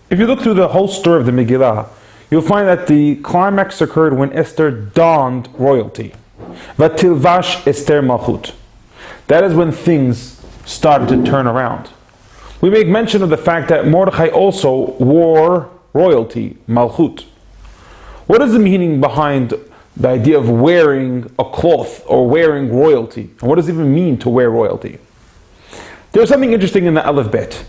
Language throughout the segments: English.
If you look through the whole story of the Megillah, you'll find that the climax occurred when Esther donned royalty. Vatilvash Esther Malchut. That is when things started to turn around. We make mention of the fact that Mordechai also wore royalty, Malchut. What is the meaning behind the idea of wearing a cloth or wearing royalty? And what does it even mean to wear royalty? There's something interesting in the Aleph Bet.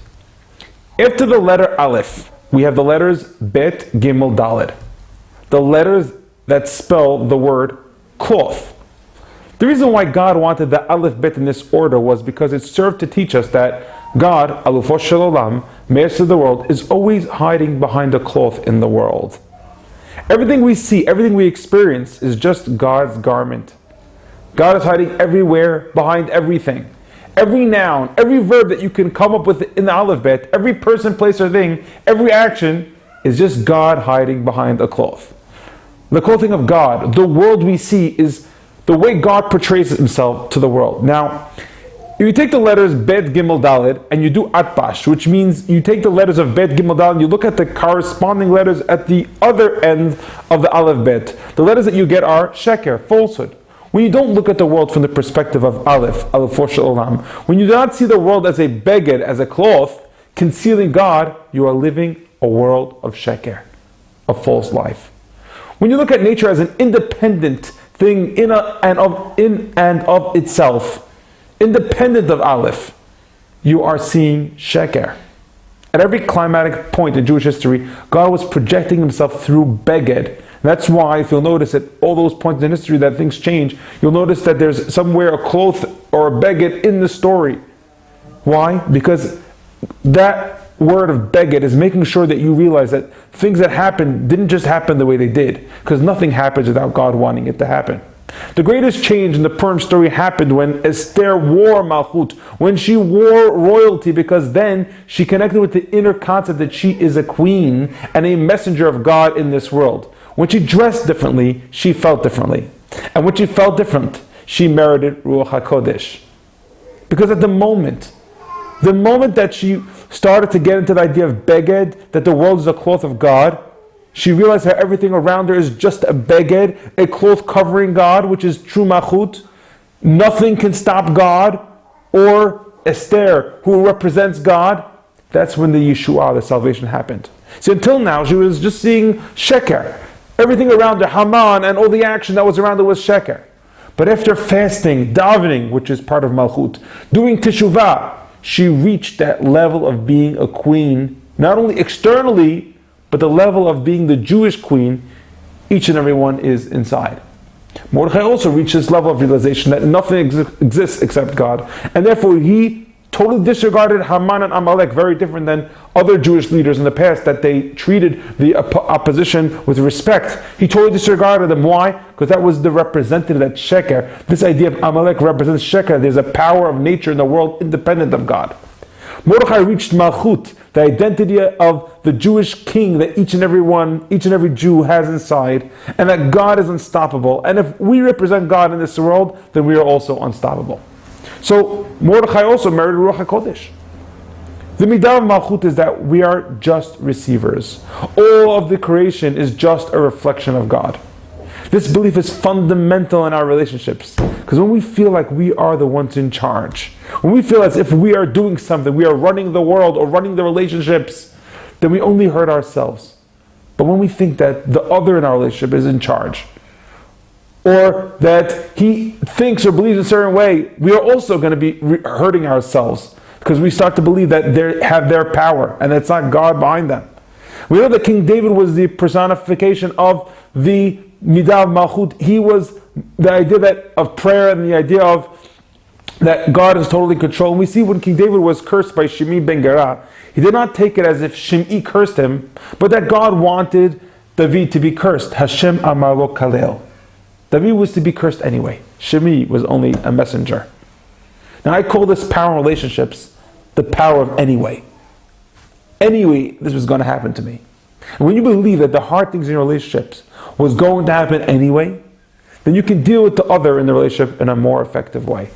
After the letter Aleph, we have the letters Bet, Gimel, Daled. The letters that spell the word cloth. The reason why God wanted the Aleph Bet in this order was because it served to teach us that God, Alufosh Shel Olam, Master of the world, is always hiding behind a cloth in the world. Everything we see, everything we experience is just God's garment. God is hiding everywhere, behind everything. Every noun, every verb that you can come up with in the Aleph Bet, every person, place, or thing, every action is just God hiding behind a cloth. The clothing of God, the world we see, is the way God portrays himself to the world. Now, if you take the letters Bet, Gimel, Daled, and you do Atbash, which means you take the letters of Bet, Gimel, Daled, and you look at the corresponding letters at the other end of the Aleph Bet. The letters that you get are Sheker, falsehood. When you don't look at the world from the perspective of Aleph, Aleph Shel Olam, when you do not see the world as a beged, as a cloth, concealing God, you are living a world of Sheker, a false life. When you look at nature as an independent thing in and of itself, independent of Aleph, you are seeing Sheker. At every climatic point in Jewish history, God was projecting himself through beged. That's why, if you'll notice at all those points in history that things change, you'll notice that there's somewhere a cloth or a beged in the story. Why? Because that word of beged is making sure that you realize that things that happened didn't just happen the way they did, because nothing happens without God wanting it to happen. The greatest change in the Purim story happened when Esther wore Malchut, when she wore royalty, because then she connected with the inner concept that she is a queen and a messenger of God in this world. When she dressed differently, she felt differently. And when she felt different, she merited Ruach HaKodesh. Because at the moment that she started to get into the idea of beged, that the world is a cloth of God, she realized how everything around her is just a beged, a cloth covering God, which is true Malchut. Nothing can stop God, or Esther, who represents God. That's when the Yeshua, the salvation, happened. So until now, she was just seeing Sheker. Everything around her, Haman, and all the action that was around her was Sheker. But after fasting, davening, which is part of Malchut, doing teshuvah, she reached that level of being a queen, not only externally, but the level of being the Jewish queen. Each and every one is inside. Mordechai also reached this level of realization that nothing exists except God, and therefore he totally disregarded Haman and Amalek, very different than other Jewish leaders in the past, that they treated the opposition with respect. He totally disregarded them. Why? Because that was the representative, that Sheker. This idea of Amalek represents Sheker. There's a power of nature in the world independent of God. Mordechai reached Malchut, the identity of the Jewish king that each and every Jew has inside, and that God is unstoppable. And if we represent God in this world, then we are also unstoppable. So Mordechai also merited Ruach HaKodesh. The midah of Malchut is that we are just receivers. All of the creation is just a reflection of God. This belief is fundamental in our relationships, because when we feel like we are the ones in charge, when we feel as if we are doing something, we are running the world or running the relationships, then we only hurt ourselves. But when we think that the other in our relationship is in charge, or that he thinks or believes a certain way, we are also going to be hurting ourselves, because we start to believe that they have their power and it's not God behind them. We know that King David was the personification of the midah of Malchut. He was the idea of prayer and the idea of that God is totally in control. And we see when King David was cursed by Shimei ben Gera, he did not take it as if Shimei cursed him, but that God wanted David to be cursed. Hashem amar lo kalel. David was to be cursed anyway. Shimei was only a messenger. Now I call this power in relationships the power of anyway. Anyway, this was going to happen to me. And when you believe that the hard things in your relationships was going to happen anyway, then you can deal with the other in the relationship in a more effective way.